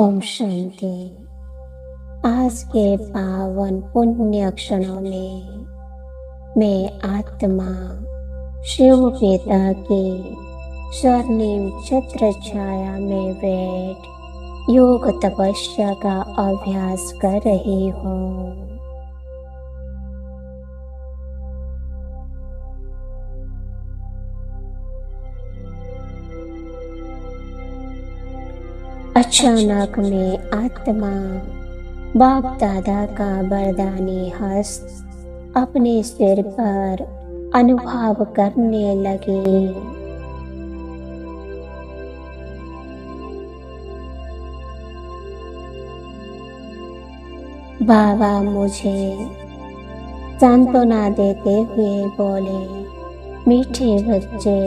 ओम शांति। आज के पावन पुण्य क्षणों में मैं आत्मा शिव पिता की स्वर्णिम छत्र छाया में बैठ योग तपस्या का अभ्यास कर रही हूँ। अचानक में आत्मा बाप दादा का वरदानी हस्त अपने सिर पर अनुभव करने लगी। बाबा मुझे सांत्वना देते हुए बोले, मीठे बच्चे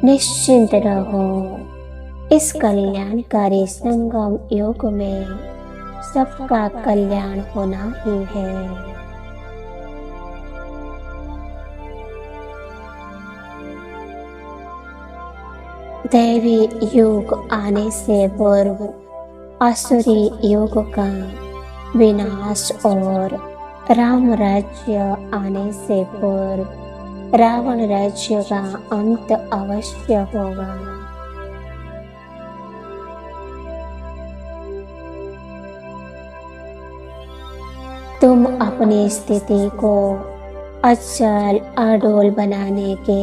निश्चिंत रहो, इस कल्याणकारी संगम योग में सबका कल्याण होना ही है। दैवी युग आने से पूर्व आसुरी युग का विनाश और राम राज्य आने से पूर्व रावण राज्य का अंत अवश्य होगा। तुम अपनी स्थिति को अचल अडोल बनाने के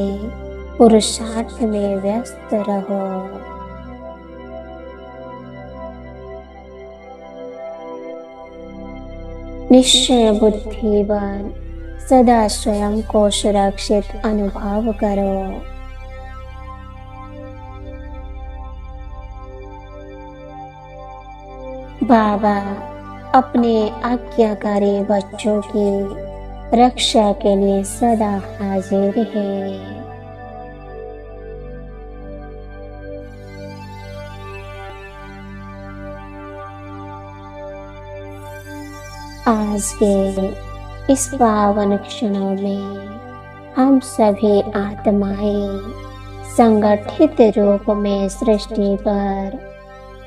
पुरुषार्थ में व्यस्त रहो। निश्चय बुद्धिवान सदा स्वयं को सुरक्षित अनुभव करो। बाबा अपने आज्ञाकारी बच्चों की रक्षा के लिए सदा हाजिर है। आज के इस पावन क्षणों में हम सभी आत्माएं संगठित रूप में सृष्टि पर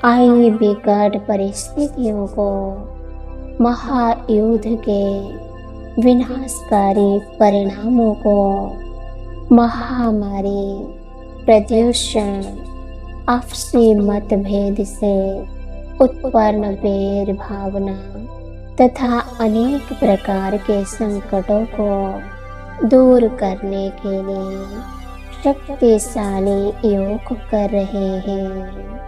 आई विकट परिस्थितियों को महायुद्ध के विनाशकारी परिणामों को, महामारी, प्रदूषण, आपसी मतभेद से उत्पन्न वैर भावना तथा अनेक प्रकार के संकटों को दूर करने के लिए शक्तिशाली योग कर रहे हैं।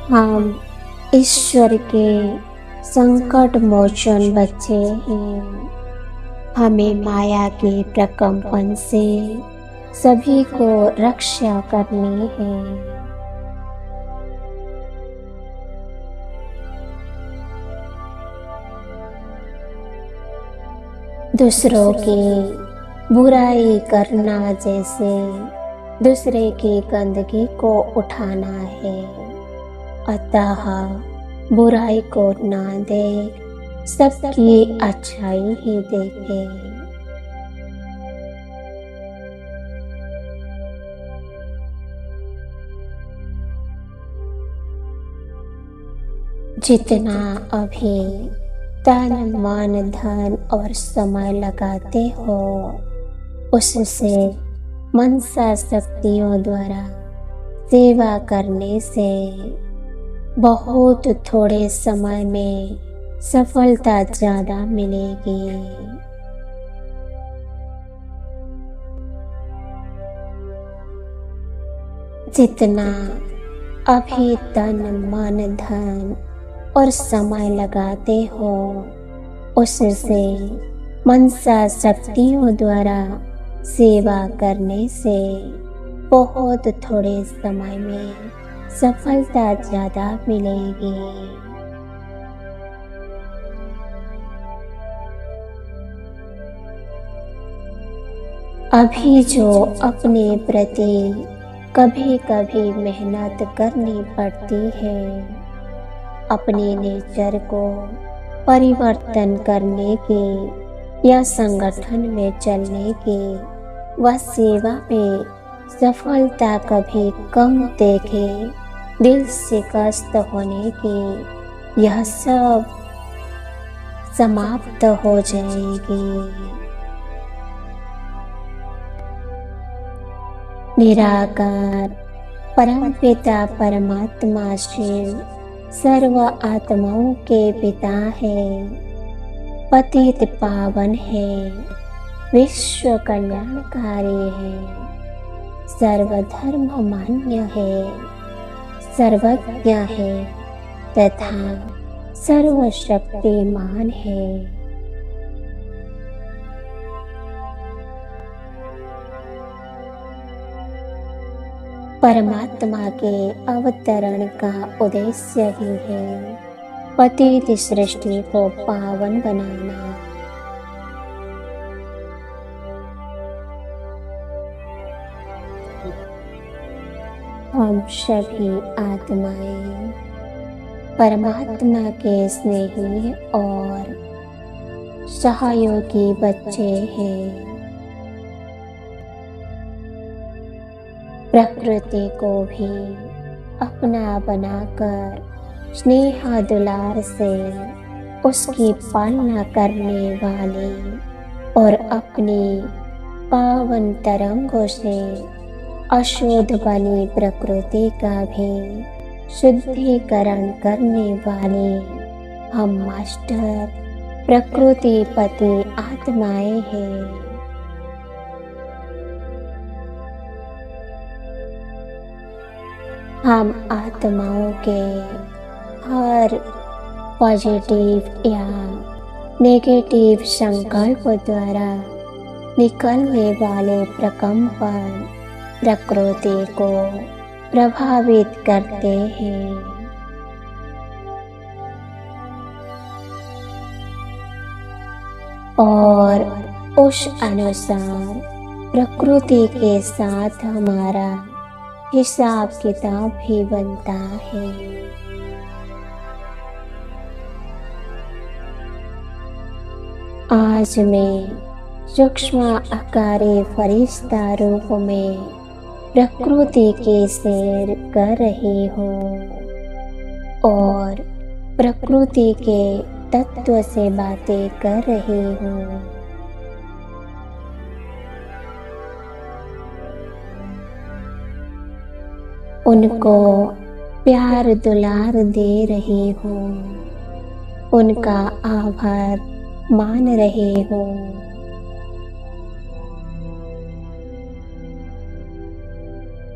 हम ईश्वर के संकट मोचन बच्चे हैं। हमें माया के प्रकंपन से सभी को रक्षा करनी है। दूसरों की बुराई करना जैसे दूसरे की गंदगी को उठाना है। अतः बुराई को ना देख, सबकी अच्छाई ही देखे। जितना अभी तन मन धन और समय लगाते हो, उससे मनसा शक्तियों द्वारा सेवा करने से बहुत थोड़े समय में सफलता ज्यादा मिलेगी। जितना अभी तन मन धन और समय लगाते हो, उससे मनसा शक्तियों द्वारा सेवा करने से बहुत थोड़े समय में सफलता ज्यादा मिलेगी। अभी जो अपने प्रति कभी कभी मेहनत करनी पड़ती है, अपने नेचर को परिवर्तन करने की या संगठन में चलने की व सेवा में सफलता कभी कम देखे, दिल शिकस्त होने की यह सब समाप्त हो जाएगी। निराकार परमपिता परमात्मा शिव सर्व आत्माओं के पिता है, पतित पावन है, विश्व कल्याणकारी है, सर्वधर्म मान्य है, सर्वज्ञ है तथा सर्वशक्तिमान है। परमात्मा के अवतरण का उद्देश्य ही है पतित सृष्टि को पावन बनाना। हम सभी आत्माएं परमात्मा के स्नेही और सहयोगी बच्चे हैं। प्रकृति को भी अपना बनाकर स्नेह दुलार से उसकी पालना करने वाले और अपनी पावन तरंगों से अशुद्ध बनी प्रकृति का भी शुद्धिकरण करने वाले हम मास्टर प्रकृतिपति आत्माएं हैं। हम आत्माओं के हर पॉजिटिव या नेगेटिव संकल्प द्वारा निकलने वाले प्रकंपन प्रकृति को प्रभावित करते हैं। और उस अनुसार प्रकृति के साथ हमारा हिसाब किताब भी बनता है। आज मैं सूक्ष्म आकारे फरिश्ता रूप में प्रकृति की सैर कर रही हूँ और प्रकृति के तत्व से बातें कर रही हूँ। उनको प्यार दुलार दे रही हूँ, उनका आभार मान रही हूँ।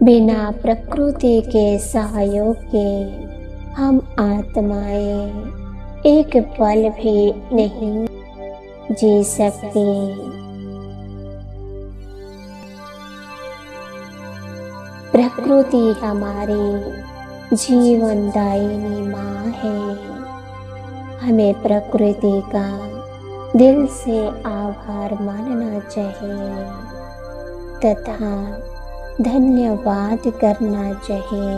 बिना प्रकृति के सहयोग के हम आत्माएं एक पल भी नहीं जी सकती। प्रकृति हमारी जीवनदायिनी माँ है। हमें प्रकृति का दिल से आभार मानना चाहिए तथा धन्यवाद करना चाहिए।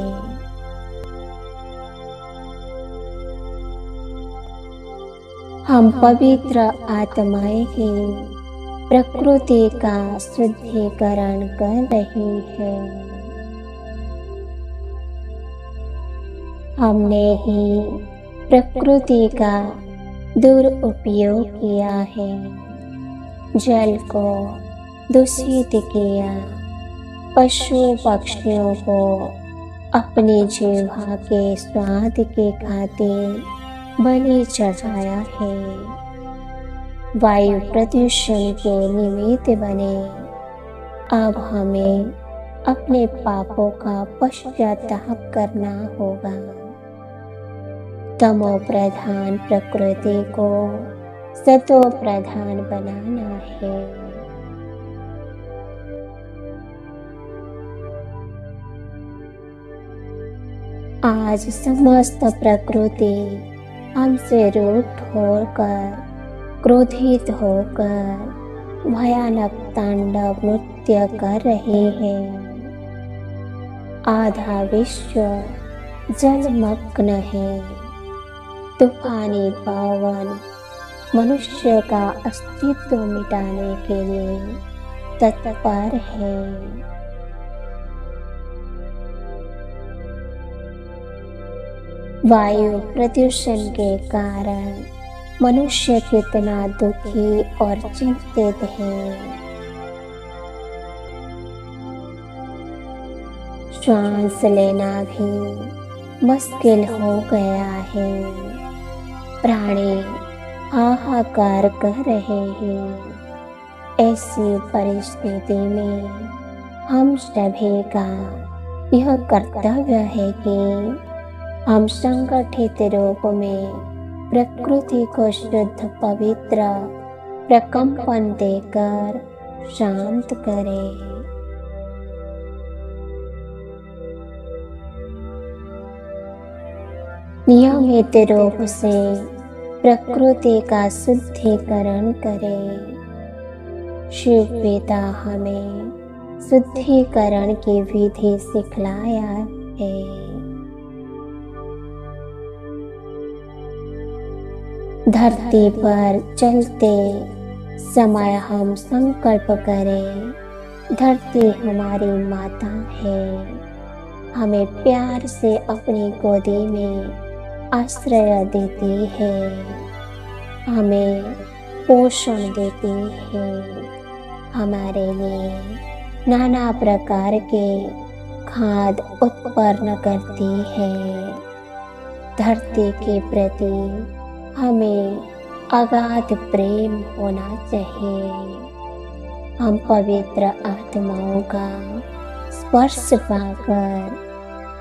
हम पवित्र आत्माएं ही प्रकृति का शुद्धिकरण कर रही है। हमने ही प्रकृति का दुरुपयोग किया है, जल को दूषित किया, पशु पक्षियों को अपनी जीवा के स्वाद के खातिर बलि चढ़ाया है, वायु प्रदूषण के निमित्त बने। अब हमें अपने पापों का पश्चाताप करना होगा। तमो प्रधान प्रकृति को सतो प्रधान बनाना है। आज समस्त प्रकृति हमसे रूठ होकर, क्रोधित होकर भयानक तांडव नृत्य कर रहे हैं। आधा विश्व जलमग्न है। तूफानी पवन मनुष्य का अस्तित्व मिटाने के लिए तत्पर है। वायु प्रदूषण के कारण मनुष्य कितना दुखी और चिंतित है। श्वास लेना भी मुश्किल हो गया है। प्राणी हाहाकार कर रहे हैं। ऐसी परिस्थिति में हम सभी का यह कर्तव्य है कि हम संगठित रूप में प्रकृति को शुद्ध पवित्र प्रकंपन देकर शांत करें। नियमित रूप से प्रकृति का शुद्धिकरण करें। शिव पिता हमें शुद्धिकरण की विधि सिखलाया है। धरती पर चलते समय हम संकल्प करें, धरती हमारी माता है, हमें प्यार से अपनी गोदी में आश्रय देती है, हमें पोषण देती है, हमारे लिए नाना प्रकार के खाद्य उत्पन्न करती है। धरती के प्रति हमें अगाध प्रेम होना चाहिए। हम पवित्र आत्माओं का स्पर्श पाकर,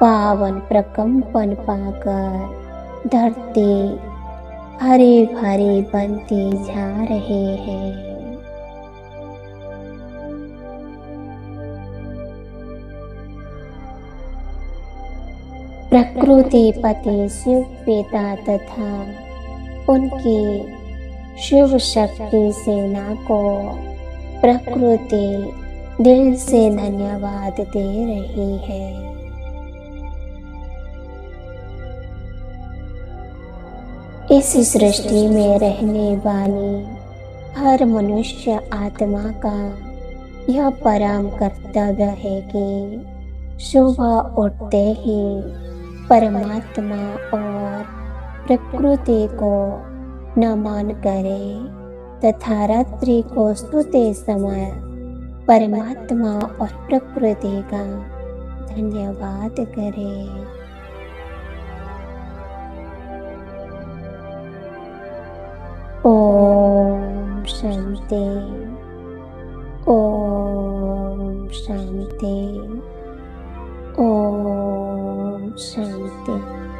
पावन प्रकंपन पाकर धरती हरी भरी बनती जा रही है। प्रकृति पति शिव पिता तथा उनकी शिव शक्ति सेना को प्रकृति दिल से धन्यवाद दे रही है। इस सृष्टि में रहने वाली हर मनुष्य आत्मा का यह परम कर्तव्य है कि सुबह उठते ही परमात्मा और प्रकृति को नमन करे तथा रात्रि को सोते समय परमात्मा और प्रकृति का धन्यवाद करे। ओम शांति, ओम शांति, ओम शांति।